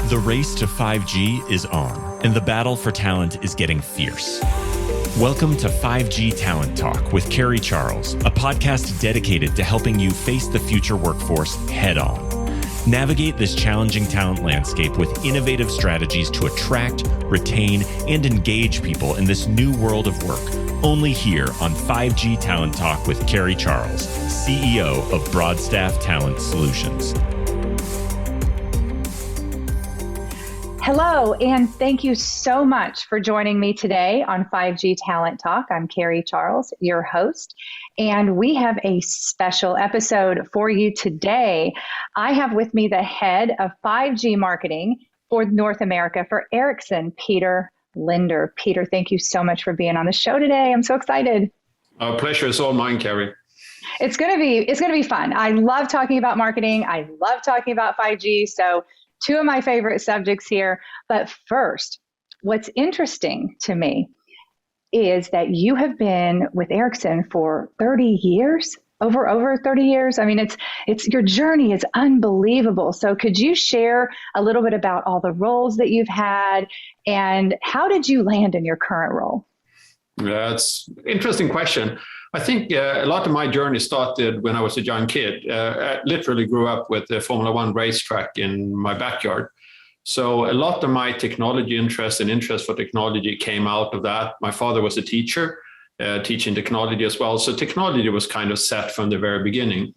The race to 5G is on, and the battle for talent is getting fierce. Welcome to 5G Talent Talk with Carrie Charles, a podcast dedicated to helping you face the future workforce head on. Navigate this challenging talent landscape with innovative strategies to attract, retain, and engage people in this new world of work. Only here on 5G Talent Talk with Carrie Charles, CEO of Broadstaff Talent Solutions. Hello, and thank you so much for joining me today on 5G Talent Talk. I'm Carrie Charles, your host, and we have a special episode for you today. I have with me the head of 5G marketing for North America for Ericsson, Peter Linder. Peter, thank you so much for being on the show today. I'm so excited. Our pleasure is all mine, Carrie. It's gonna be fun. I love talking about marketing. I love talking about 5G. So two of my favorite subjects here. But first, what's interesting to me is that you have been with Ericsson for 30 years, over 30 years. I mean, it's your journey is unbelievable. So could you share a little bit about all the roles that you've had and how did you land in your current role? That's an interesting question. I think a lot of my journey started when I was a young kid. I literally grew up with the Formula One racetrack in my backyard. So a lot of my technology interest and interest for technology came out of that. My father was a teacher, teaching technology as well. So technology was kind of set from the very beginning.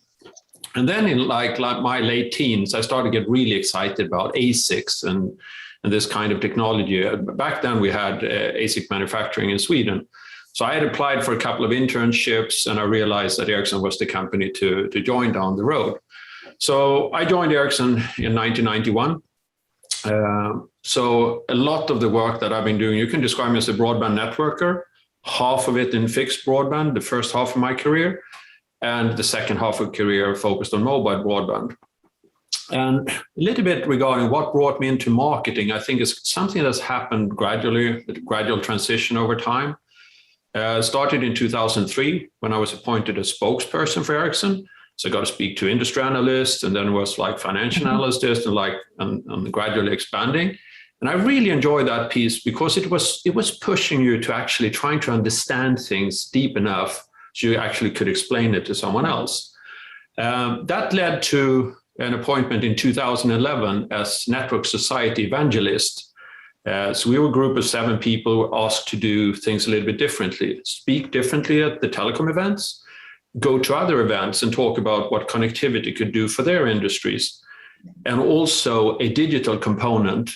And then in like my late teens, I started to get really excited about ASICs and this kind of technology. Back then we had ASIC manufacturing in Sweden. So I had applied for a couple of internships and I realized that Ericsson was the company to join down the road. So I joined Ericsson in 1991. So a lot of the work that I've been doing, you can describe me as a broadband networker, half of it in fixed broadband, the first half of my career, and the second half of career focused on mobile broadband. And a little bit regarding what brought me into marketing, I think it's something that's happened gradually, a gradual transition over time. Started in 2003 when I was appointed a spokesperson for Ericsson. So I got to speak to industry analysts and then was like financial analyst and gradually expanding. And I really enjoyed that piece because it was pushing you to actually trying to understand things deep enough so you actually could explain it to someone else. That led to an appointment in 2011 as Network Society Evangelist. So we were a group of 7 people asked to do things a little bit differently, speak differently at the telecom events, go to other events and talk about what connectivity could do for their industries. And also a digital component,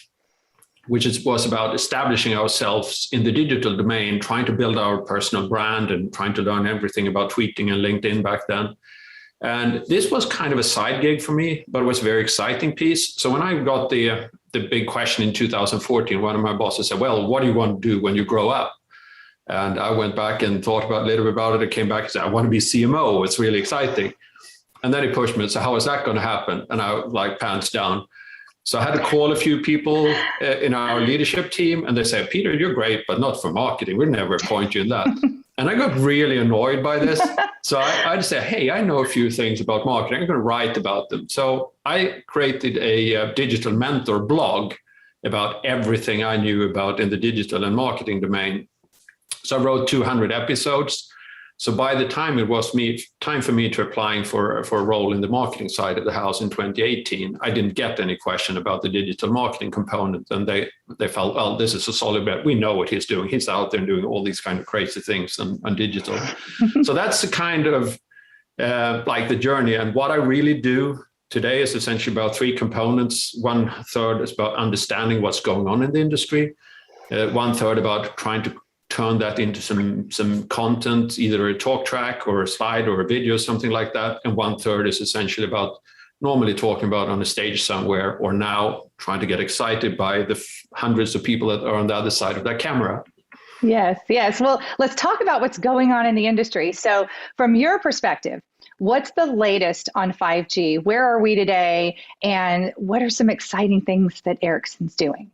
which was about establishing ourselves in the digital domain, trying to build our personal brand and trying to learn everything about tweeting and LinkedIn back then. And this was kind of a side gig for me, but it was a very exciting piece. So when I got the big question in 2014, one of my bosses said, well, what do you want to do when you grow up? And I went back and thought a little bit about it. I came back and said, I want to be CMO. It's really exciting. And then he pushed me and said, how is that going to happen? And I like pants down. So I had to call a few people in our leadership team and they said, Peter, you're great, but not for marketing. We'd never appoint you in that. And I got really annoyed by this. So I just said, hey, I know a few things about marketing. I'm going to write about them. So I created a digital mentor blog about everything I knew about in the digital and marketing domain. So I wrote 200 episodes. So by the time it was time for me to applying for a role in the marketing side of the house in 2018, I didn't get any question about the digital marketing component. And they felt, well, this is a solid bet. We know what he's doing. He's out there doing all these kind of crazy things on digital. So that's the kind of like the journey. And what I really do today is essentially about 3 components. 1/3 is about understanding what's going on in the industry. 1/3 about trying to turn that into some content, either a talk track or a slide or a video, something like that. And 1/3 is essentially about normally talking about on a stage somewhere or now trying to get excited by the hundreds of people that are on the other side of that camera. Yes. Well, let's talk about what's going on in the industry. So from your perspective, what's the latest on 5G? Where are we today? And what are some exciting things that Ericsson's doing?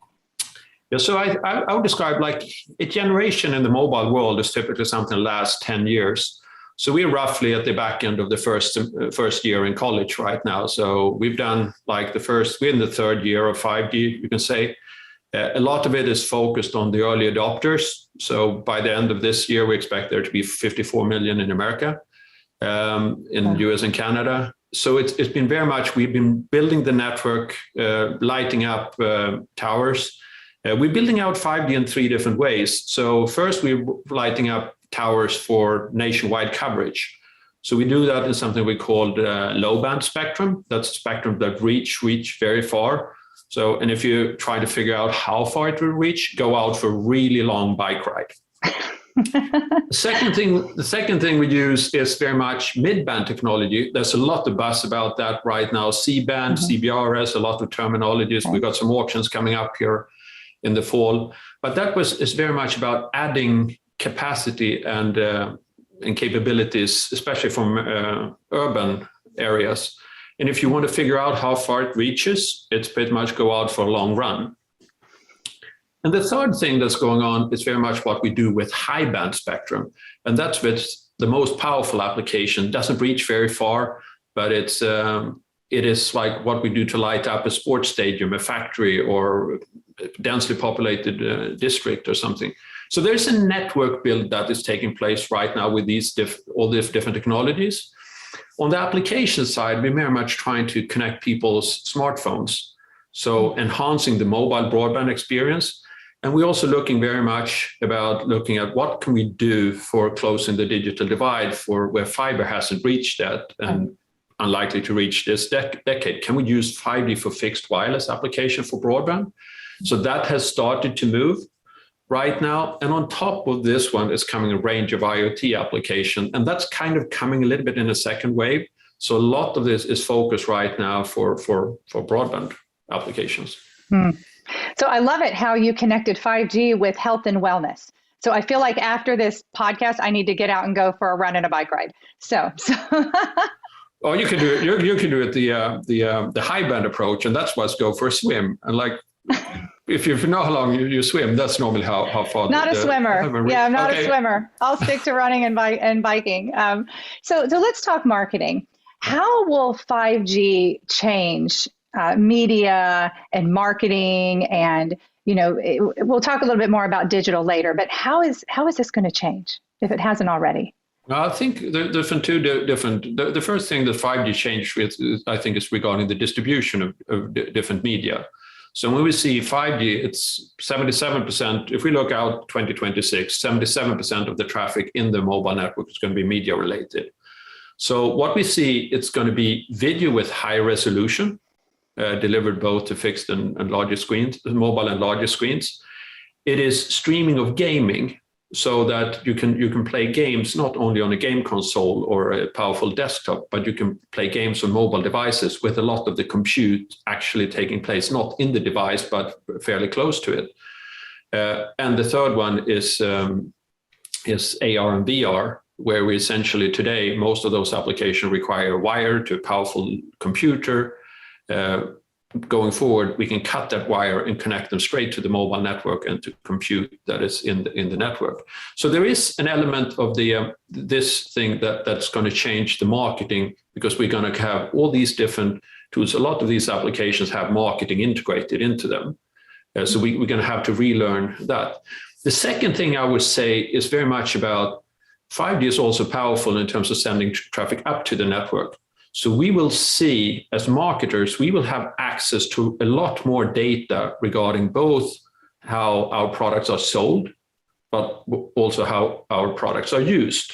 Yeah, so I would describe like a generation in the mobile world is typically something that lasts 10 years. So we're roughly at the back end of the first year in college right now. So we've done like we're in the third year of 5G, you can say. A lot of it is focused on the early adopters. So by the end of this year, we expect there to be 54 million in America, in US and Canada. So it's been very much, we've been building the network, lighting up towers. We're building out 5G in 3 different ways. So first, we're lighting up towers for nationwide coverage. So we do that in something we call low band spectrum. That's spectrum that reach very far. So, and if you try to figure out how far it will reach, go out for a really long bike ride. The second thing we use is very much mid-band technology. There's a lot of buzz about that right now. C-band, CBRS, a lot of terminologies. We've got some auctions coming up here in the fall. But that is very much about adding capacity and capabilities, especially from urban areas. And if you want to figure out how far it reaches, it's pretty much go out for a long run. And the third thing that's going on is very much what we do with high band spectrum. And that's with the most powerful application. It doesn't reach very far, but it is like what we do to light up a sports stadium, a factory, or a densely populated district or something. So there's a network build that is taking place right now with all these different technologies. On the application side, we're very much trying to connect people's smartphones, so enhancing the mobile broadband experience. And we're also looking very much at what can we do for closing the digital divide for where fiber hasn't reached that and unlikely to reach this decade. Can we use 5G for fixed wireless application for broadband? So that has started to move right now. And on top of this one is coming a range of IoT application. And that's kind of coming a little bit in a second wave. So a lot of this is focused right now for broadband applications. So I love it how you connected 5G with health and wellness. So I feel like after this podcast, I need to get out and go for a run and a bike ride. So. Oh, you can do it. You can do it the high band approach, and that's what's go for a swim. And like, if you know how long you swim, that's normally how far. Not a swimmer. Yeah, I'm not a swimmer. I'll stick to running and biking. So let's talk marketing. How will 5G change media and marketing? And we'll talk a little bit more about digital later. But how is this going to change if it hasn't already? I think there's two different. The first thing that 5G changed with, I think, is regarding the distribution of different media. So when we see 5G, it's 77%. If we look out 2026, 77% of the traffic in the mobile network is going to be media related. So what we see, it's going to be video with high resolution, delivered both to fixed and larger screens, mobile and larger screens. It is streaming of gaming, so that you can play games not only on a game console or a powerful desktop, but you can play games on mobile devices with a lot of the compute actually taking place, not in the device, but fairly close to it. And the third one is AR and VR, where we essentially today, most of those applications require a wire to a powerful computer. Going forward, we can cut that wire and connect them straight to the mobile network and to compute that is in the network. So there is an element of this thing that's going to change the marketing, because we're going to have all these different tools. A lot of these applications have marketing integrated into them. So we're going to have to relearn that. The second thing I would say is very much about 5G is also powerful in terms of sending traffic up to the network. So we will see, as marketers, we will have access to a lot more data regarding both how our products are sold, but also how our products are used,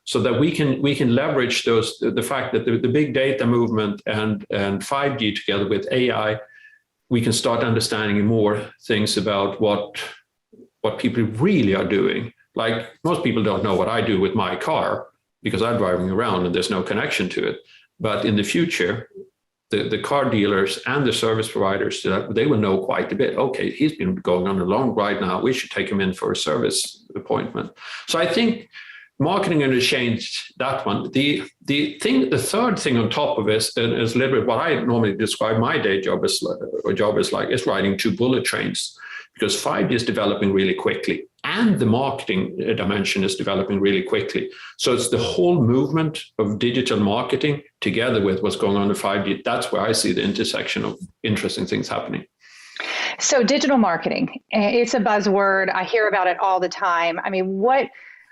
so that we can leverage the fact that the big data movement and 5G together with AI, we can start understanding more things about what people really are doing. Like, most people don't know what I do with my car because I'm driving around and there's no connection to it. But in the future, the car dealers and the service providers, they will know quite a bit. Okay, he's been going on a long ride now. We should take him in for a service appointment. So I think marketing is going to change that one. The third thing on top of it is a little bit what I normally describe my day job as, is riding two bullet trains, because 5G is developing really quickly. and the marketing dimension is developing really quickly. So it's the whole movement of digital marketing together with what's going on in 5G. That's where I see the intersection of interesting things happening. So digital marketing, it's a buzzword. I hear about it all the time. I mean,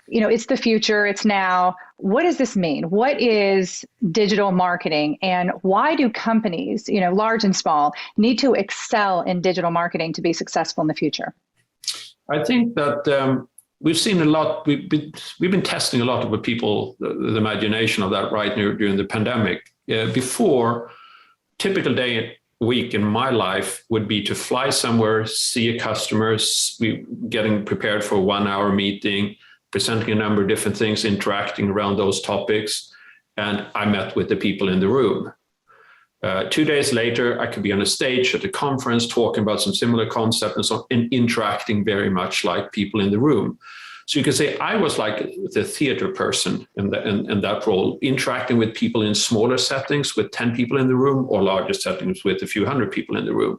it's the future, it's now. What does this mean? What is digital marketing, and why do companies, large and small, need to excel in digital marketing to be successful in the future? I think that we've seen a lot. We've been testing a lot with people, the imagination of that right now during the pandemic. Before, typical day week in my life would be to fly somewhere, see a customer, getting prepared for a 1 hour meeting, presenting a number of different things, interacting around those topics. And I met with the people in the room. 2 days later, I could be on a stage at a conference talking about some similar concept and so on, and interacting very much like people in the room. So you can say I was like the theater person in that role, interacting with people in smaller settings with 10 people in the room, or larger settings with a few hundred people in the room.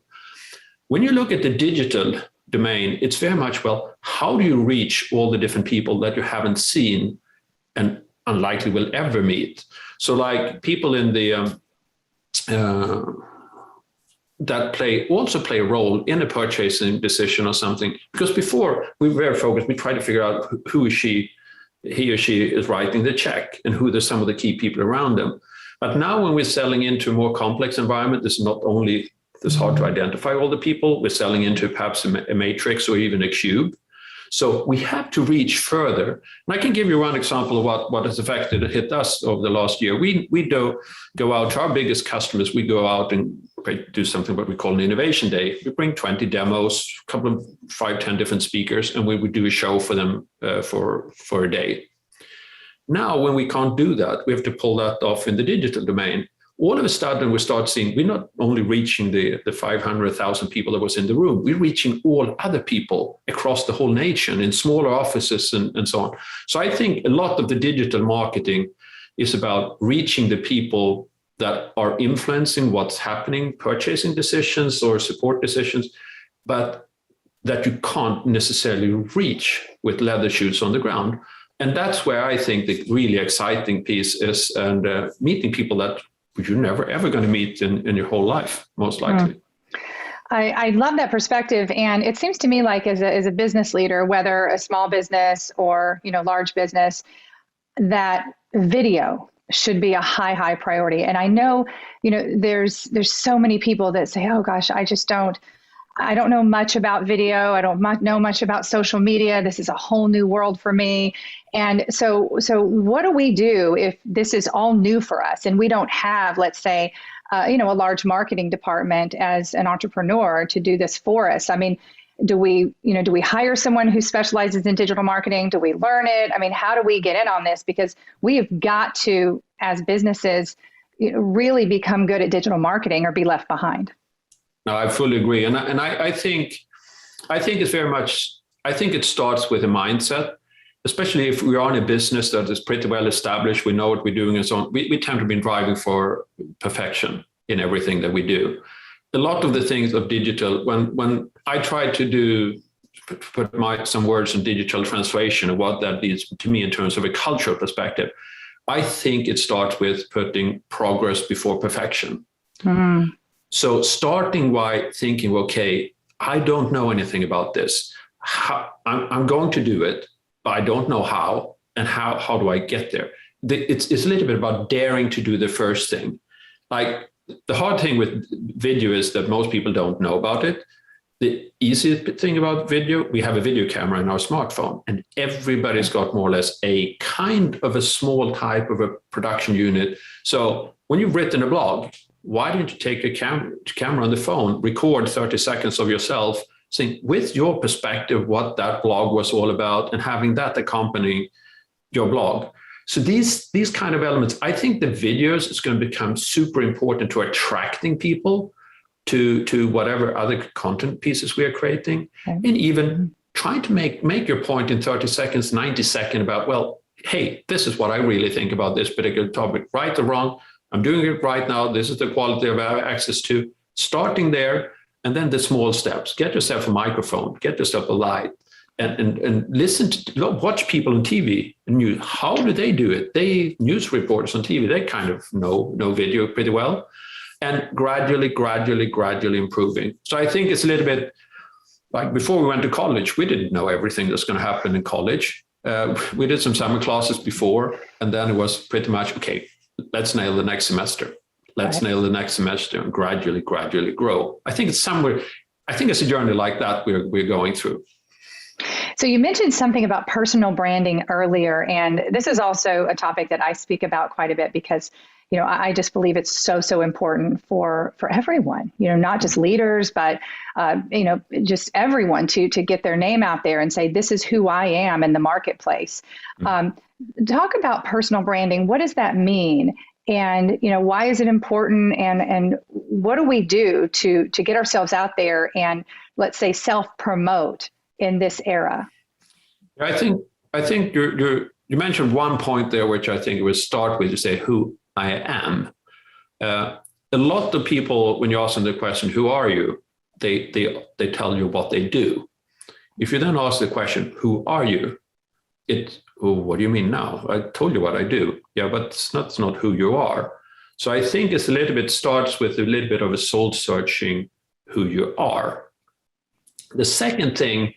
When you look at the digital domain, it's very much, well, how do you reach all the different people that you haven't seen and unlikely will ever meet? So like people in the that also play a role in a purchasing decision or something. Because before we were very focused, we tried to figure out he or she is writing the check and who are some of the key people around them. But now when we're selling into a more complex environment, it's not only it's hard to identify all the people, we're selling into perhaps a matrix or even a cube. So we have to reach further. And I can give you one example of what has affected hit us over the last year. We do go out to our biggest customers. We go out and do something what we call an innovation day. We bring 20 demos, a couple of 5-10 different speakers, and we would do a show for them for a day. Now, when we can't do that, we have to pull that off in the digital domain. All of a sudden, we start seeing we're not only reaching the 500,000 people that was in the room, we're reaching all other people across the whole nation in smaller offices and so on. So I think a lot of the digital marketing is about reaching the people that are influencing what's happening, purchasing decisions or support decisions, but that you can't necessarily reach with leather shoes on the ground. And that's where I think the really exciting piece is, and meeting people that you're never ever going to meet in your whole life, most likely. I love that perspective. And it seems to me like as a business leader, whether a small business or, large business, that video should be a high priority. And I know, there's so many people that say, oh gosh, I don't know much about video. I don't know much about social media. This is a whole new world for me. And so what do we do if this is all new for us and we don't have, let's say, a large marketing department as an entrepreneur to do this for us? I mean, do we hire someone who specializes in digital marketing? Do we learn it? I mean, how do we get in on this? Because we have got to, as businesses, really become good at digital marketing or be left behind. No, I fully agree. And I think it's very much, I think it starts with a mindset, especially if we are in a business that is pretty well established, we know what we're doing and so on. We tend to be driving for perfection in everything that we do. A lot of the things of digital, when I try to put some words in digital translation of what that means to me in terms of a cultural perspective, I think it starts with putting progress before perfection. Mm-hmm. So starting by thinking, okay, I don't know anything about this. I'm going to do it, but I don't know how, and how do I get there? It's a little bit about daring to do the first thing. Like the hard thing with video is that most people don't know about it. The easiest thing about video, we have a video camera in our smartphone, and everybody's got more or less a kind of a small type of a production unit. So when you've written a blog, why don't you take a camera on the phone, record 30 seconds of yourself, saying with your perspective what that blog was all about, and having that accompany your blog. So these kind of elements, I think the videos is going to become super important to attracting people to whatever other content pieces we are creating, and even trying to make your point in 30 seconds, 90 seconds about, well, hey, this is what I really think about this particular topic, right or wrong. I'm doing it right now. This is the quality I have access to. Starting there, and then the small steps. Get yourself a microphone, get yourself a light, and listen to, watch people on TV and news. How do they do it? News reporters on TV, they kind of know video pretty well, and gradually improving. So I think it's a little bit like before we went to college, we didn't know everything that's going to happen in college. We did some summer classes before, and then it was pretty much, okay, let's nail the next semester. Let's nail the next semester and gradually grow. I think it's a journey like that we're going through. So you mentioned something about personal branding earlier, and this is also a topic that I speak about quite a bit because, I just believe it's so important for everyone, not just leaders, but, just everyone to get their name out there and say, this is who I am in the marketplace. Talk about personal branding. What does that mean? And, why is it important? And what do we do to get ourselves out there and, let's say, self-promote in this era? I think you mentioned one point there, which I think was start with, to say who I am. A lot of people, when you ask them the question, who are you? They tell you what they do. If you then ask the question, who are you? What do you mean now? I told you what I do. Yeah, but that's not who you are. So I think it's a little bit starts with a little bit of a soul searching who you are. The second thing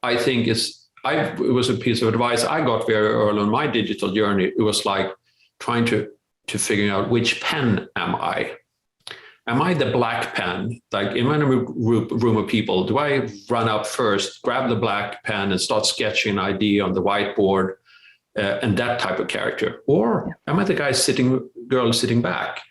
I think is, it was a piece of advice I got very early on my digital journey. It was like trying to figure out which pen am I? Am I the black pen? Like in a room of people, do I run up first, grab the black pen and start sketching an idea on the whiteboard and that type of character? Or am I the girl sitting back,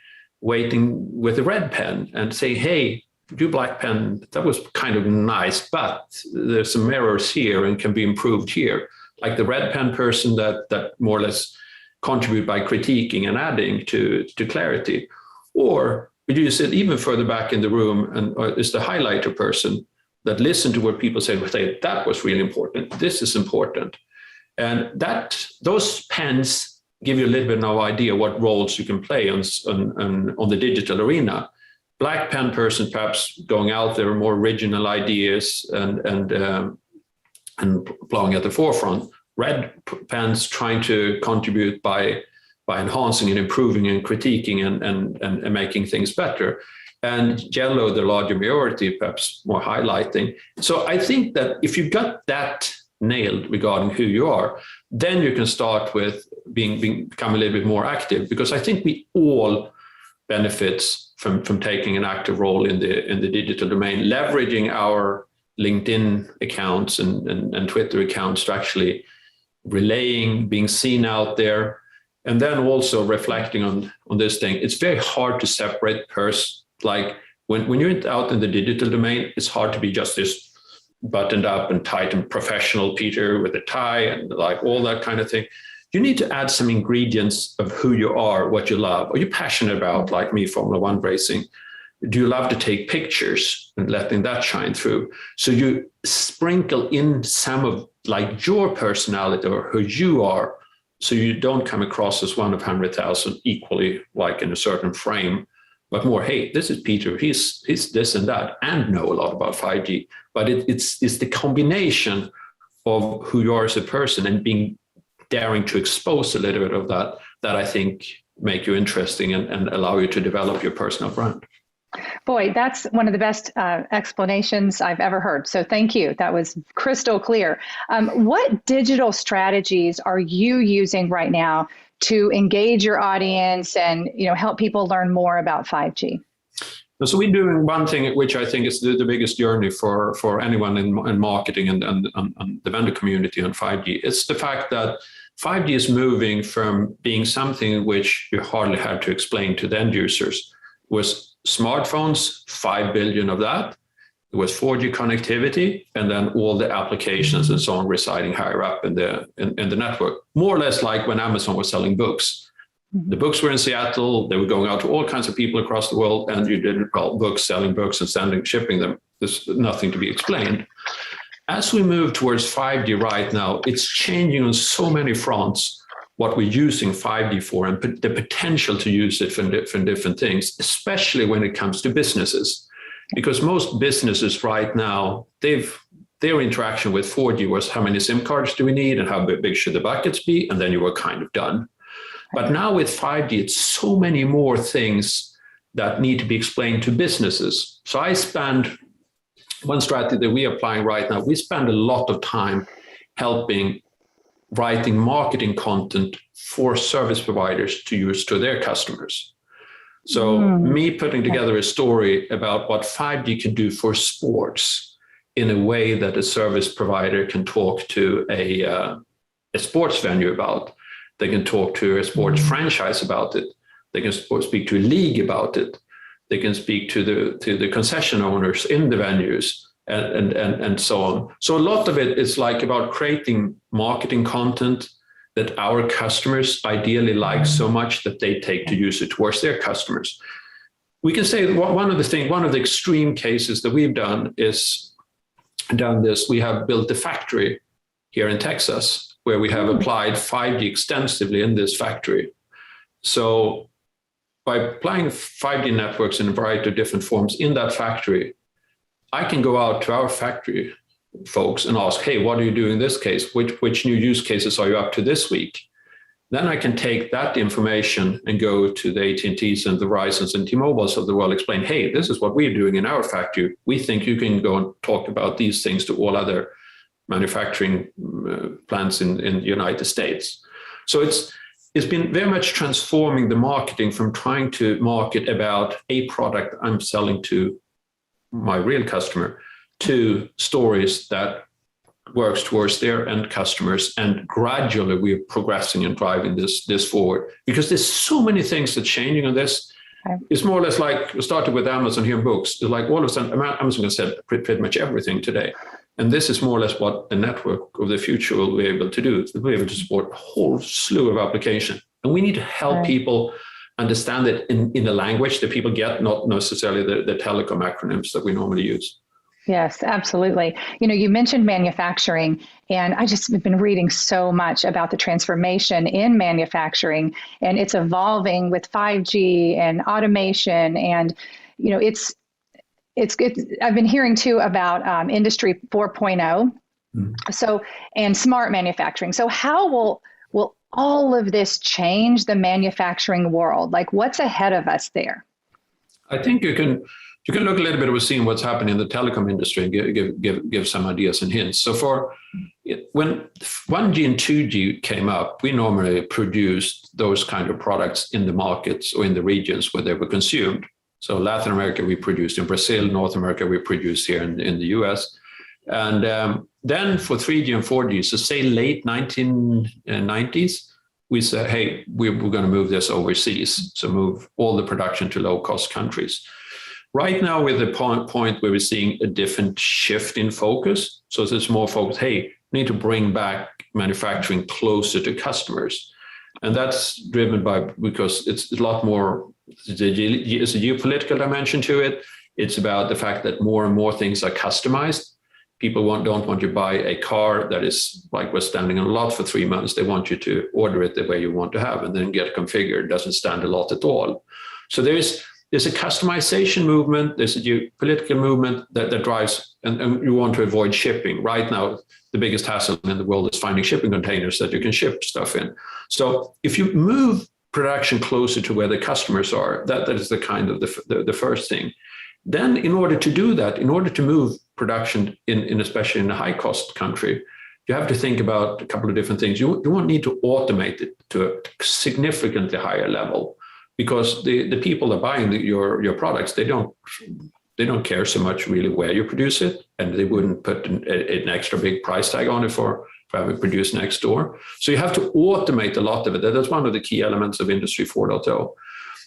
waiting with a red pen and say, hey, you black pen, that was kind of nice, but there's some errors here and can be improved here. Like the red pen person that more or less contribute by critiquing and adding to clarity. Or would you sit even further back in the room and is the highlighter person that listen to what people say, that was really important, this is important. And those pens give you a little bit of idea what roles you can play on the digital arena. Black pen person perhaps going out there with more original ideas and blowing at the forefront. Red pens trying to contribute by enhancing and improving and critiquing and making things better. And yellow, the larger majority, perhaps more highlighting. So I think that if you got that nailed regarding who you are, then you can start with become a little bit more active, because I think we all benefits from taking an active role in the digital domain, leveraging our LinkedIn accounts and Twitter accounts to actually relaying, being seen out there, and then also reflecting on this thing. It's very hard to separate like when you're out in the digital domain, it's hard to be just this buttoned up and tight and professional Peter with a tie and like all that kind of thing. You need to add some ingredients of who you are, what you love. Are you passionate about, like me, Formula One racing? Do you love to take pictures and letting that shine through? So you sprinkle in some of like your personality or who you are, so you don't come across as one of 100,000 equally like in a certain frame, but more, hey, this is Peter, he's this and that, and know a lot about 5G. But it's the combination of who you are as a person and daring to expose a little bit of that I think make you interesting and allow you to develop your personal brand. Boy, that's one of the best explanations I've ever heard. So thank you. That was crystal clear. What digital strategies are you using right now to engage your audience and help people learn more about 5G? So we're doing one thing which I think is the biggest journey for anyone in marketing and the vendor community on 5G. It's the fact that 5G is moving from being something which you hardly have to explain to the end users. It was smartphones, 5 billion of that. It was 4G connectivity, and then all the applications and so on residing higher up in the network. More or less like when Amazon was selling books. The books were in Seattle. They were going out to all kinds of people across the world, and you did books, selling books and shipping them. There's nothing to be explained. As we move towards 5G right now, it's changing on so many fronts what we're using 5G for and the potential to use it for different things, especially when it comes to businesses. Because most businesses right now, they've their interaction with 4G was how many SIM cards do we need and how big should the buckets be? And then you were kind of done. But now with 5G, it's so many more things that need to be explained to businesses. So one strategy that we are applying right now, we spend a lot of time writing marketing content for service providers to use to their customers. So me putting together a story about what 5G can do for sports in a way that a service provider can talk to a sports venue about. They can talk to a sports franchise about it. They can speak to a league about it. They can speak to the concession owners in the venues and so on. So a lot of it is like about creating marketing content that our customers ideally like so much that they take to use it towards their customers. We can say one of the extreme cases that we've done is we have built a factory here in Texas where we have applied 5G extensively in this factory. So by applying 5G networks in a variety of different forms in that factory, I can go out to our factory folks and ask, hey, what are you doing in this case? Which new use cases are you up to this week? Then I can take that information and go to the AT&Ts and the Verizons and T-Mobiles of the world, explain, hey, this is what we're doing in our factory. We think you can go and talk about these things to all other manufacturing plants in the United States. So it's been very much transforming the marketing from trying to market about a product I'm selling to my real customer to stories that works towards their end customers. And gradually we're progressing and driving this forward because there's so many things that's changing on this. Okay. It's more or less like we started with Amazon here in books. It's like all of a sudden Amazon has said pretty much everything today. And this is more or less what the network of the future will be able to do. It will be able to support a whole slew of applications. And we need to help people understand it in a language that people get, not necessarily the telecom acronyms that we normally use. Yes, absolutely. You mentioned manufacturing, and I just have been reading so much about the transformation in manufacturing, and it's evolving with 5G and automation. And, it's I've been hearing too about Industry 4.0. So, and smart manufacturing. So how will all of this change the manufacturing world? Like, what's ahead of us there? I think you can look a little bit at seeing what's happening in the telecom industry and give some ideas and hints. So when 1G and 2G came up, we normally produced those kind of products in the markets or in the regions where they were consumed. So Latin America, we produced in Brazil. North America, we produced here in the US. And then for 3G and 4G, so say late 1990s, we said, hey, we're going to move this overseas. So move all the production to low-cost countries. Right now, we're at the point where we're seeing a different shift in focus. So there's more focus, hey, we need to bring back manufacturing closer to customers. And that's driven because it's a lot more, it's a geopolitical dimension to it. It's about the fact that more and more things are customized. People don't want you to buy a car that is like was standing on a lot for 3 months. They want you to order it the way you want to have and then get it configured. It doesn't stand a lot at all. So there's a customization movement. There's a geopolitical movement that drives, and you want to avoid shipping. Right now, the biggest hassle in the world is finding shipping containers that you can ship stuff in. So if you move production closer to where the customers are, that is the kind of the first thing. Then in order to do that, in order to move production in especially in a high cost country, you have to think about a couple of different things. You won't need to automate it to a significantly higher level because the people that are buying your products, they don't care so much really where you produce it, and they wouldn't put an extra big price tag on it for having produced next door. So you have to automate a lot of it. That's one of the key elements of Industry 4.0.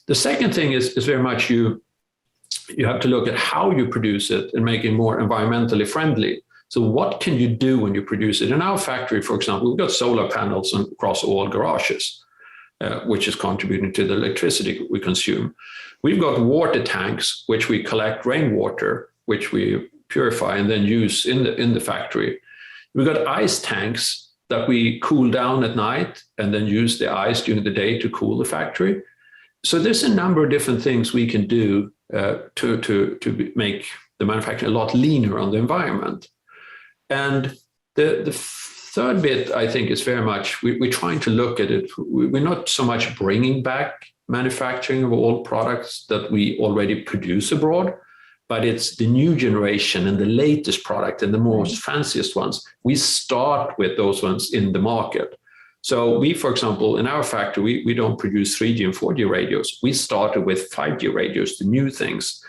The second thing is very much you have to look at how you produce it and make it more environmentally friendly. So what can you do when you produce it? In our factory, for example, we've got solar panels across all garages, which is contributing to the electricity we consume. We've got water tanks, which we collect rainwater, which we purify and then use in the factory. We've got ice tanks that we cool down at night and then use the ice during the day to cool the factory. So there's a number of different things we can do to make the manufacturing a lot leaner on the environment. And the third bit, I think, is very much, we're trying to look at it. We're not so much bringing back manufacturing of all products that we already produce abroad, but it's the new generation and the latest product and the most fanciest ones. We start with those ones in the market. So we, for example, in our factory, we don't produce 3G and 4G radios. We started with 5G radios, the new things.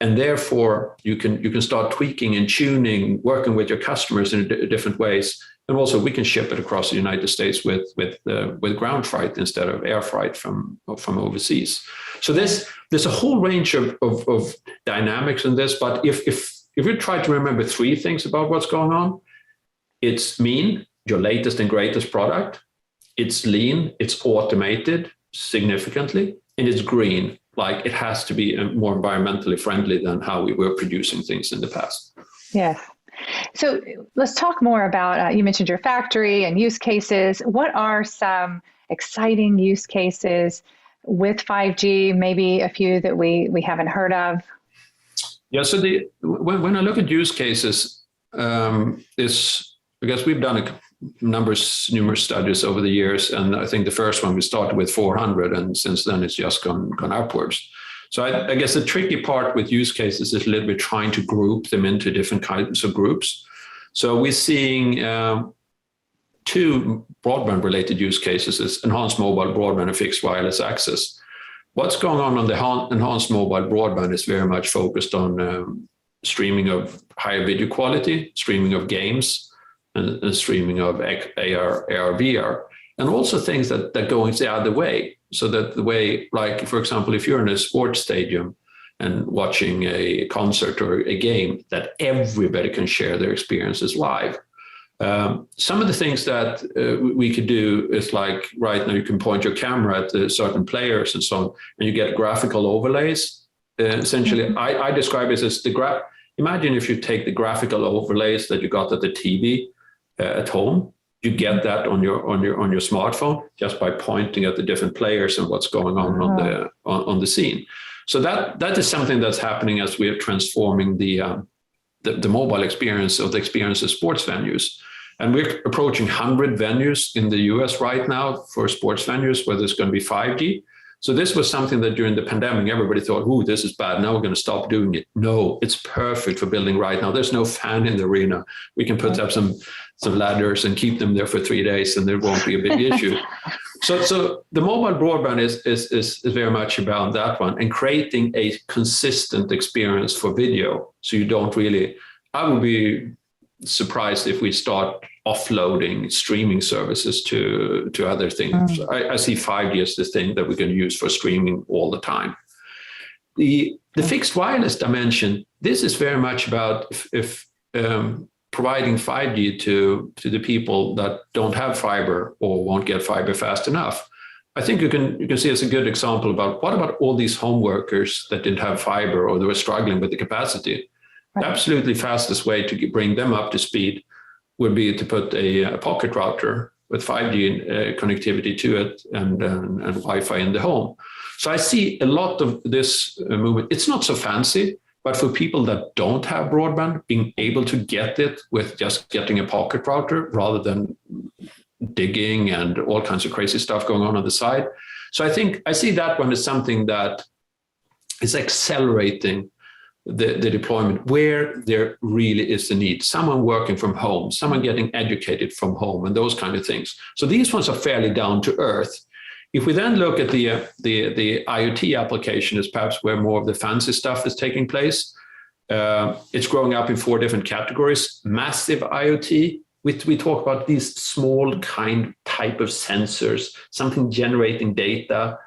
And therefore, you can start tweaking and tuning, working with your customers in different ways. And also, we can ship it across the United States with ground freight instead of air freight from overseas. So there's a whole range of dynamics in this. But if you try to remember three things about what's going on, it's mean, your latest and greatest product. It's lean, it's automated significantly, and it's green. Like, it has to be more environmentally friendly than how we were producing things in the past. Yes. So let's talk more about, you mentioned your factory and use cases. What are some exciting use cases with 5G, maybe a few that we haven't heard of? Yeah, so when I look at use cases, because we've done numerous studies over the years, and I think the first one we started with 400, and since then it's just gone upwards. So I guess the tricky part with use cases is a little bit trying to group them into different kinds of groups. So we're seeing two broadband-related use cases: is enhanced mobile broadband and fixed wireless access. What's going on the enhanced mobile broadband is very much focused on streaming of higher video quality, streaming of games, and streaming of AR, VR, and also things that go the other way. So that the way, like, for example, if you're in a sports stadium and watching a concert or a game, that everybody can share their experiences live. Some of the things that we could do is, like, right now you can point your camera at certain players and so on, and you get graphical overlays. Essentially, I describe it as imagine if you take the graphical overlays that you got at the TV at home, you get that on your smartphone just by pointing at the different players and what's going on the scene. So that is something that's happening as we are transforming the mobile experience of the experience of sports venues. And we're approaching 100 venues in the US right now for sports venues where there's going to be 5G. So this was something that during the pandemic, everybody thought, "Ooh, this is bad. Now we're going to stop doing it." No, it's perfect for building right now. There's no fan in the arena. We can put up some ladders and keep them there for 3 days, and there won't be a big issue. So the mobile broadband is very much about that one, and creating a consistent experience for video. So you don't really, I would be surprised if we start offloading streaming services to other things. I see 5G as the thing that we're going to use for streaming all the time. The fixed wireless dimension, this is very much about if providing 5G to the people that don't have fiber or won't get fiber fast enough. I think you can see as a good example about what about all these home workers that didn't have fiber or they were struggling with the capacity. Right. The absolutely fastest way to bring them up to speed would be to put a pocket router with 5G connectivity to it and Wi-Fi in the home. So I see a lot of this movement. It's not so fancy, but for people that don't have broadband, being able to get it with just getting a pocket router rather than digging and all kinds of crazy stuff going on the side. So I think I see that one as something that is accelerating the deployment where there really is the need. Someone working from home, someone getting educated from home, and those kind of things. So these ones are fairly down to earth. If we then look at the IoT application, is perhaps where more of the fancy stuff is taking place. It's growing up in 4 different categories. Massive IoT, we talk about these small type of sensors, something generating data,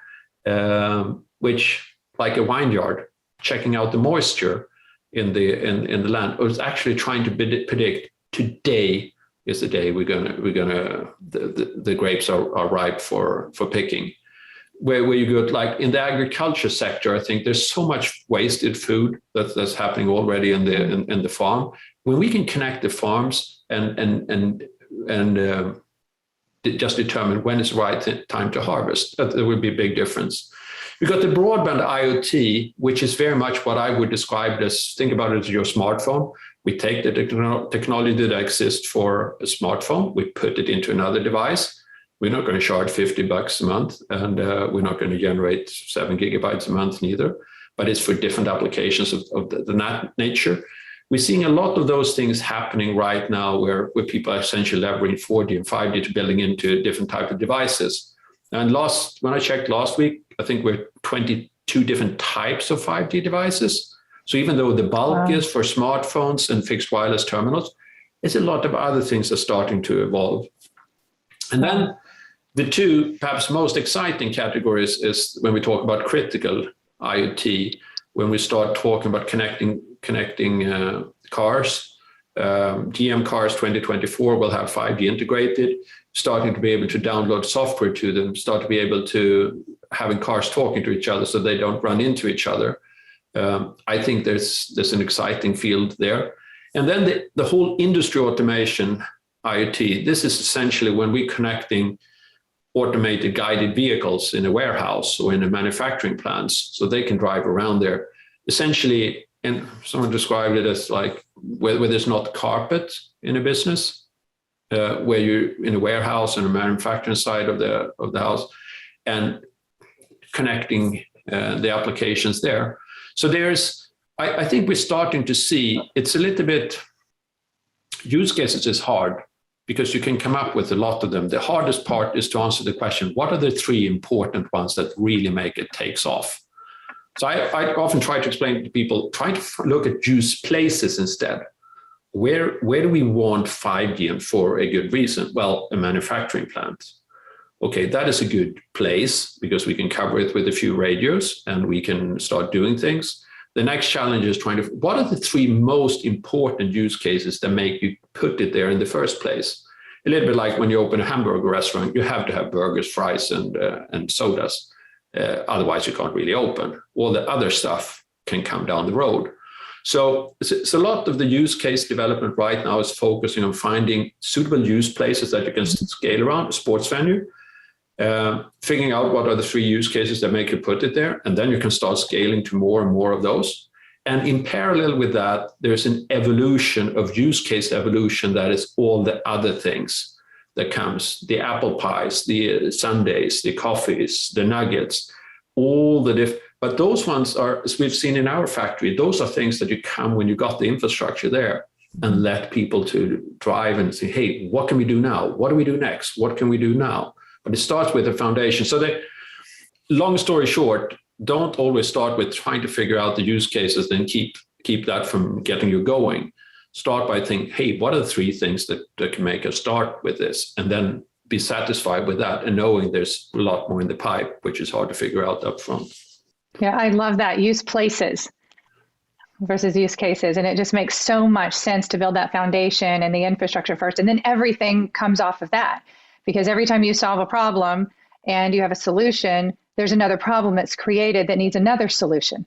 which, like a vineyard, checking out the moisture in the land, or it's actually trying to predict today is the day the grapes are ripe for picking. Where you go, like in the agriculture sector, I think there's so much wasted food that's happening already in the farm. When we can connect the farms and just determine when it's the right time to harvest, there will be a big difference. We got the broadband IoT, which is very much what I would describe as, think about it as your smartphone. We take the technology that exists for a smartphone, we put it into another device. We're not going to charge $50 a month, and we're not going to generate 7 gigabytes a month neither, but it's for different applications of that nature. We're seeing a lot of those things happening right now where people are essentially leveraging 4G and 5G to building into different type of devices. And when I checked last week, I think we're 22 different types of 5G devices. So even though the bulk is for smartphones and fixed wireless terminals, there's a lot of other things that are starting to evolve. And then the two perhaps most exciting categories is when we talk about critical IoT, when we start talking about connecting cars. GM cars 2024 will have 5G integrated, starting to be able to download software to them, start to be able to having cars talking to each other so they don't run into each other. I think there's an exciting field there. And then the whole industry automation IoT, this is essentially when we're connecting automated guided vehicles in a warehouse or in a manufacturing plants so they can drive around there. Essentially, and someone described it as like where there's not carpet in a business, where you're in a warehouse and a manufacturing side of the house and connecting the applications there. So I think we're starting to see, it's a little bit, use cases is hard because you can come up with a lot of them. The hardest part is to answer the question, what are the 3 important ones that really make it takes off? So I often try to explain to people, try to look at use places instead. Where do we want 5G and for a good reason? Well, a manufacturing plant. Okay, that is a good place because we can cover it with a few radios and we can start doing things. The next challenge is what are the 3 most important use cases that make you put it there in the first place? A little bit like when you open a hamburger restaurant, you have to have burgers, fries, and sodas. Otherwise, you can't really open. All the other stuff can come down the road. So it's a lot of the use case development right now is focusing on finding suitable use places that you can scale around, a sports venue, figuring out what are the 3 use cases that make you put it there, and then you can start scaling to more and more of those. And in parallel with that, there's an evolution of use case evolution that is all the other things that comes, the apple pies, the sundaes, the coffees, the nuggets, all the but those ones are, as we've seen in our factory, those are things that you come when you got the infrastructure there and let people to drive and say, hey, what can we do now? What do we do next? What can we do now? But it starts with a foundation. So long story short, don't always start with trying to figure out the use cases, then keep that from getting you going. Start by thinking, hey, what are the 3 things that can make us start with this? And then be satisfied with that and knowing there's a lot more in the pipe, which is hard to figure out up front. Yeah, I love that. Use places versus use cases. And it just makes so much sense to build that foundation and the infrastructure first. And then everything comes off of that. Because every time you solve a problem and you have a solution, there's another problem that's created that needs another solution.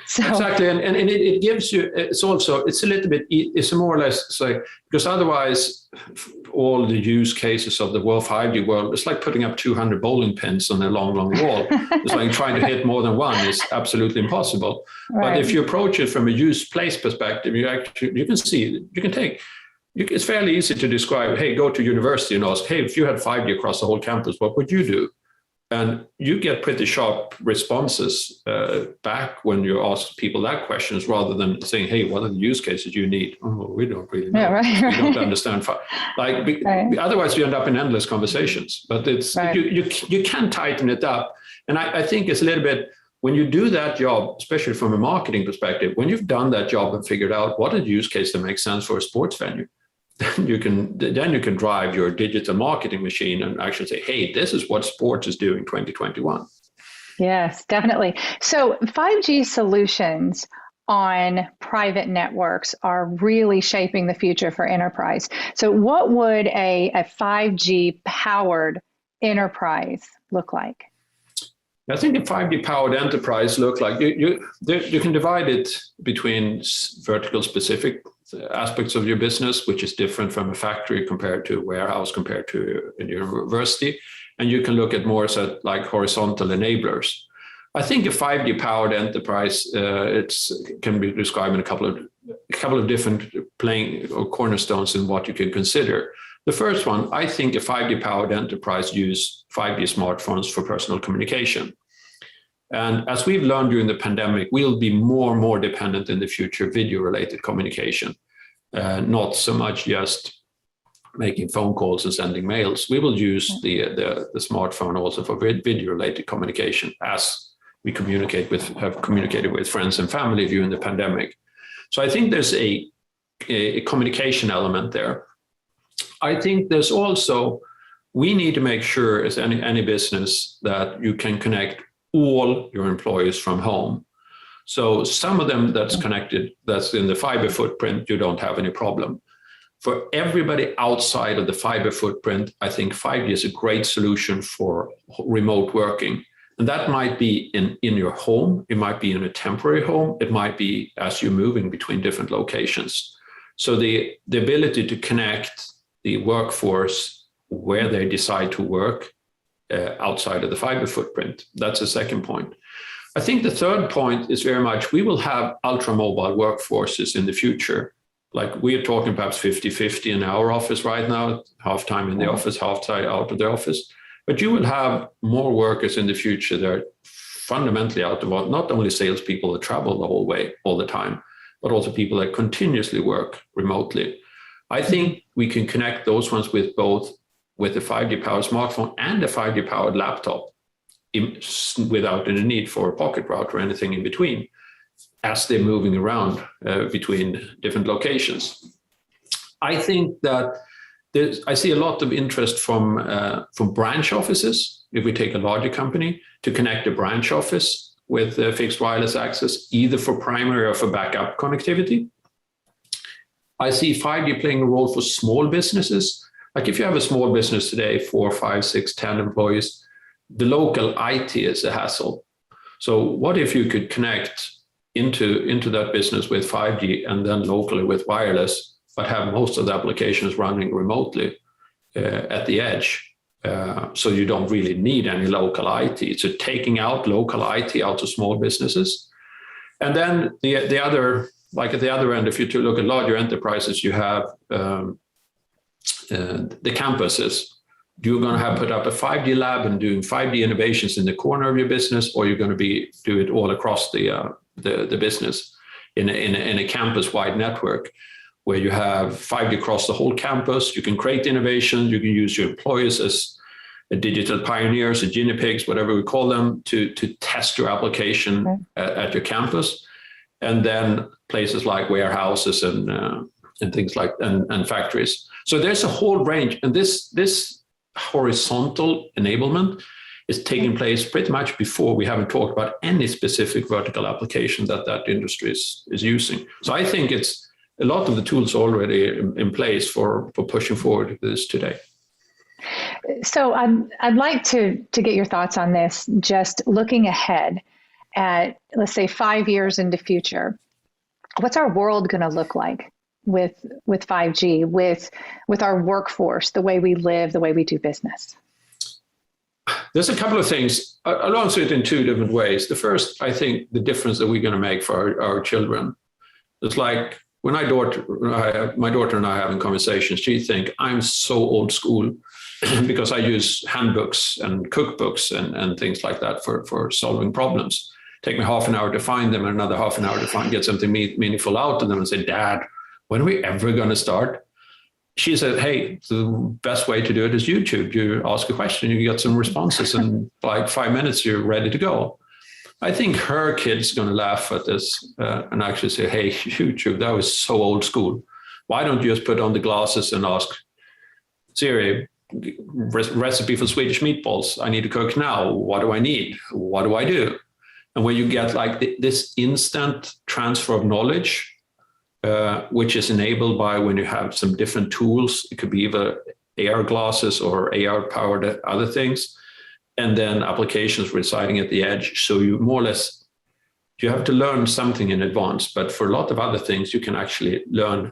So. Exactly, and it gives you, it's a little bit, it's more or less like, because otherwise all the use cases of the world 5G world, it's like putting up 200 bowling pins on a long wall. It's like trying to hit more than one is absolutely impossible. Right. But if you approach it from a use place perspective, it's fairly easy to describe, hey, go to university and ask, hey, if you had 5G across the whole campus, what would you do? And you get pretty sharp responses back when you ask people that questions rather than saying, hey, what are the use cases you need? Oh, we don't really know. Yeah, right. We don't understand. Otherwise, you end up in endless conversations. But it's you can tighten it up. And I think it's a little bit, when you do that job, especially from a marketing perspective, when you've done that job and figured out what are the use case that makes sense for a sports venue, then you can drive your digital marketing machine and actually say, hey, this is what sports is doing 2021. Yes, definitely. So 5G solutions on private networks are really shaping the future for enterprise. So what would a 5G powered enterprise look like? I think a 5G powered enterprise look like you can divide it between vertical specific aspects of your business, which is different from a factory compared to a warehouse, compared to a university. And you can look at more like horizontal enablers, I think a 5G powered enterprise, can be described in a couple of different playing or cornerstones in what you can consider. The first one, I think a 5G powered enterprise use 5G smartphones for personal communication. And as we've learned during the pandemic, we'll be more and more dependent in the future video related communication, not so much just making phone calls and sending mails. We will use the smartphone also for video related communication as we have communicated with friends and family during the pandemic. So I think there's a communication element there. I think there's also, we need to make sure as any business that you can connect all your employees from home. So some of them that's connected, that's in the fiber footprint, you don't have any problem. For everybody outside of the fiber footprint, I think 5G is a great solution for remote working. And that might be in your home, it might be in a temporary home, it might be as you're moving between different locations. So the ability to connect the workforce where they decide to work outside of the fiber footprint, that's the second point. I think the third point is very much, we will have ultra mobile workforces in the future. Like we are talking perhaps 50-50 in our office right now, half time in the office, half time out of the office. But you will have more workers in the future that are fundamentally out of what, not only salespeople that travel the whole way all the time, but also people that continuously work remotely. I think we can connect those ones with both with a 5G powered smartphone and a 5G powered laptop without any need for a pocket router or anything in between as they're moving around between different locations. I think that I see a lot of interest from branch offices, if we take a larger company, to connect a branch office with fixed wireless access, either for primary or for backup connectivity. I see 5G playing a role for small businesses. Like if you have a small business today, 4, 5, 6, 10 employees, the local IT is a hassle. So what if you could connect into that business with 5G and then locally with wireless, but have most of the applications running remotely at the edge? So you don't really need any local IT. So taking out local IT out of small businesses. And then the other, like at the other end, if you look at larger enterprises, you have the campuses. You're going to have put up a 5G lab and doing 5G innovations in the corner of your business, or you're going to do it all across the business in a campus-wide network where you have 5G across the whole campus. You can create innovations. You can use your employees as digital pioneers, or guinea pigs, whatever we call them, to test your application at your campus. And then places like warehouses and things like and factories. So there's a whole range, and this horizontal enablement is taking place pretty much before we haven't talked about any specific vertical application that industry is using. So I think it's a lot of the tools already in place for pushing forward this today. So I'd like to get your thoughts on this, just looking ahead at, let's say, 5 years into future. What's our world going to look like with 5G, with our workforce, the way we live, the way we do business? There's a couple of things. I'll answer it in two different ways. The first, I think the difference that we're going to make for our children. It's like when my daughter and I having conversations, she think I'm so old school because I use handbooks and cookbooks and things like that for solving problems. Take me half an hour to find them and another half an hour to get something meaningful out of them, and say, Dad, when are we ever going to start? She said, hey, the best way to do it is YouTube. You ask a question, you get some responses, and like 5 minutes, you're ready to go. I think her kid's going to laugh at this and actually say, hey, YouTube, that was so old school. Why don't you just put on the glasses and ask Siri, recipe for Swedish meatballs. I need to cook now. What do I need? What do I do? And when you get like this instant transfer of knowledge, which is enabled by when you have some different tools, it could be either AR glasses or AR-powered other things, and then applications residing at the edge. So you more or less, you have to learn something in advance, but for a lot of other things, you can actually learn,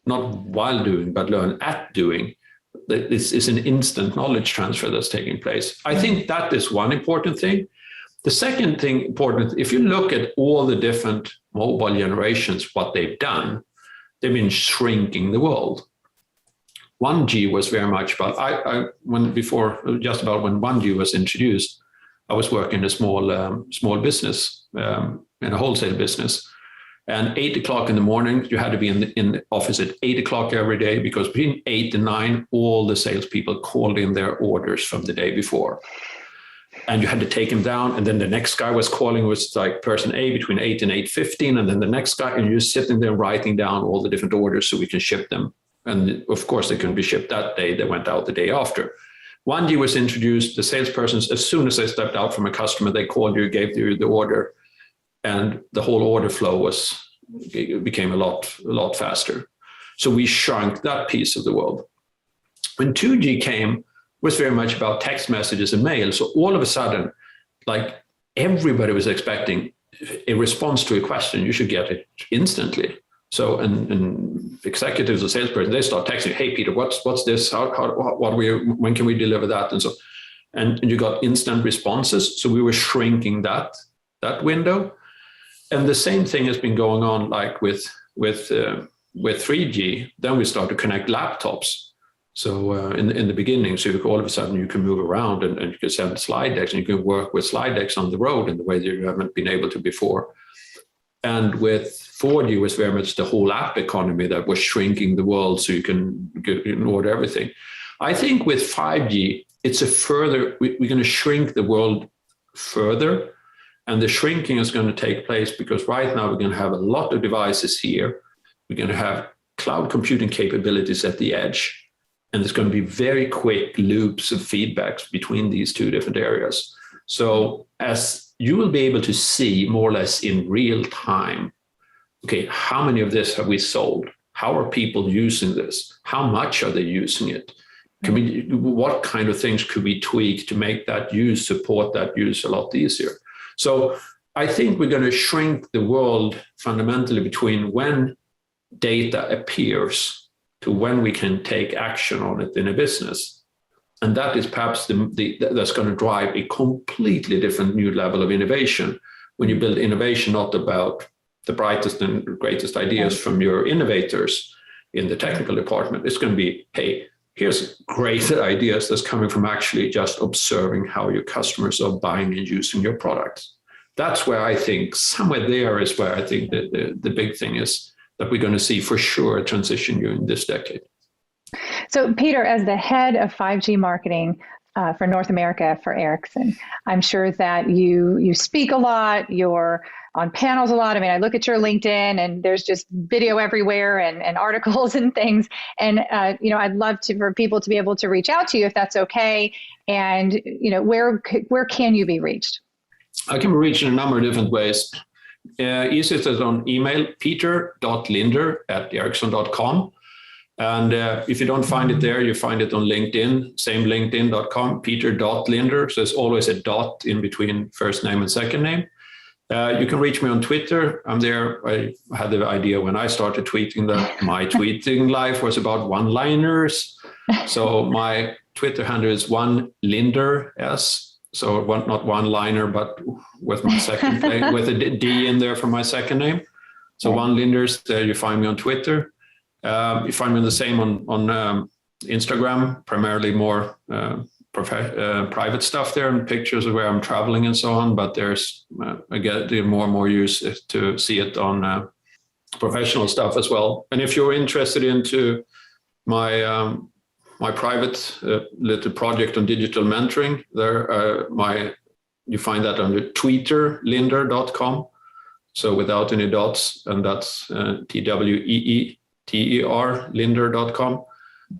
not while doing, but learn at doing. This is an instant knowledge transfer that's taking place. I think that is one important thing. The second thing important, if you look at all the different mobile generations, what they've done, they've been shrinking the world. 1G was very much about, when 1G was introduced, I was working in a small business, in a wholesale business. And 8 o'clock in the morning, you had to be in the office at 8 o'clock every day, because between 8 and 9, all the salespeople called in their orders from the day before. And you had to take them down. And then the next guy was calling, was like person A between 8 and 8:15. And then the next guy, and you're sitting there writing down all the different orders so we can ship them. And of course, they couldn't be shipped that day. They went out the day after. 1G was introduced. The salespersons, as soon as they stepped out from a customer, they called you, gave you the order, and the whole order flow became a lot faster. So we shrunk that piece of the world. When 2G came, was very much about text messages and mail. So all of a sudden, like everybody was expecting a response to a question. You should get it instantly. So, and executives or salesperson, they start texting, "Hey, Peter, what's this? When can we deliver that?" And so, and you got instant responses. So we were shrinking that window. And the same thing has been going on, like with 3G. Then we start to connect laptops. So in the beginning, so all of a sudden you can move around and you can send slide decks, and you can work with slide decks on the road in the way that you haven't been able to before. And with 4G was very much the whole app economy that was shrinking the world, so you can order everything. I think with 5G, it's we're going to shrink the world further. And the shrinking is going to take place because right now we're going to have a lot of devices here. We're going to have cloud computing capabilities at the edge. And there's going to be very quick loops of feedbacks between these two different areas. So as you will be able to see more or less in real time, okay, how many of this have we sold? How are people using this? How much are they using it? What kind of things could we tweak to make that use, support that use a lot easier? So I think we're going to shrink the world fundamentally between when data appears to when we can take action on it in a business. And that is perhaps that's going to drive a completely different new level of innovation. When you build innovation, not about the brightest and greatest ideas from your innovators in the technical department, it's going to be, hey, here's great ideas that's coming from actually just observing how your customers are buying and using your products. That's where I think somewhere there is where I think that the big thing is, that we're going to see for sure a transition during this decade. So Peter, as the head of 5G marketing for North America for Ericsson, I'm sure that you speak a lot, you're on panels a lot. I mean, I look at your LinkedIn and there's just video everywhere and articles and things. And, I'd love for people to be able to reach out to you if that's okay. And, where can you be reached? I can be reached in a number of different ways. Easiest is on email, peter.linder@ericsson.com. And if you don't find it there, you find it on LinkedIn, same linkedin.com, peter.linder. So there's always a dot in between first name and second name. You can reach me on Twitter. I'm there. I had the idea when I started tweeting that my tweeting life was about one-liners. So my Twitter handle is onelinders. So not one-liner, but with my second name, with a D in there for my second name. So One Linders, there you find me on Twitter. You find me the same on Instagram, primarily more private stuff there and pictures of where I'm traveling and so on. But there's, I get more and more use to see it on professional stuff as well. And if you're interested into my private little project on digital mentoring, there you find that under tweeterlinder.com. So without any dots, and that's TWEETER Linder.com.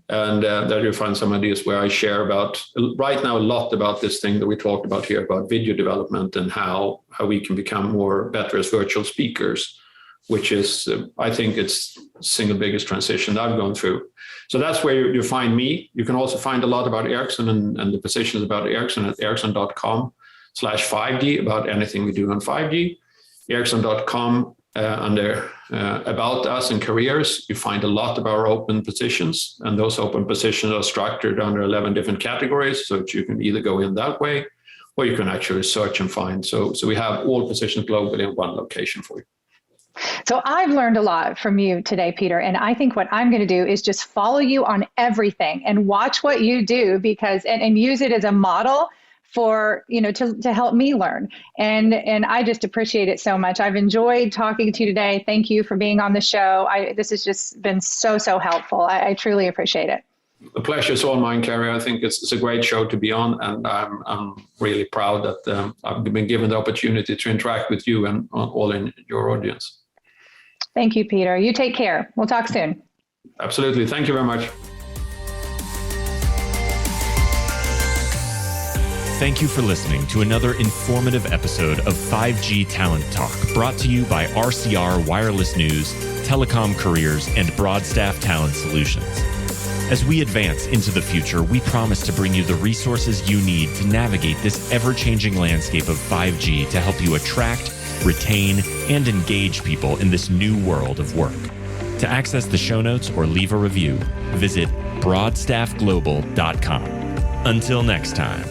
And there you'll find some ideas where I share about right now a lot about this thing that we talked about here about video development and how we can become better as virtual speakers, which is, I think it's the single biggest transition that I've gone through. So that's where you find me. You can also find a lot about Ericsson and the positions about Ericsson at ericsson.com/5G, about anything we do on 5G. Ericsson.com under About Us and Careers, you find a lot of our open positions. And those open positions are structured under 11 different categories, so that you can either go in that way, or you can actually search and find. So we have all positions globally in one location for you. So I've learned a lot from you today, Peter, and I think what I'm going to do is just follow you on everything and watch what you do, because and use it as a model for, to help me learn. And I just appreciate it so much. I've enjoyed talking to you today. Thank you for being on the show. This has just been so helpful. I truly appreciate it. The pleasure is all mine, Carrie. I think it's a great show to be on, and I'm really proud that I've been given the opportunity to interact with you and all in your audience. Thank you, Peter. You take care. We'll talk soon. Absolutely. Thank you very much. Thank you for listening to another informative episode of 5G Talent Talk, brought to you by RCR Wireless News, Telecom Careers, and Broadstaff Talent Solutions. As we advance into the future, we promise to bring you the resources you need to navigate this ever-changing landscape of 5G to help you attract, retain, and engage people in this new world of work. To access the show notes or leave a review, visit broadstaffglobal.com. Until next time.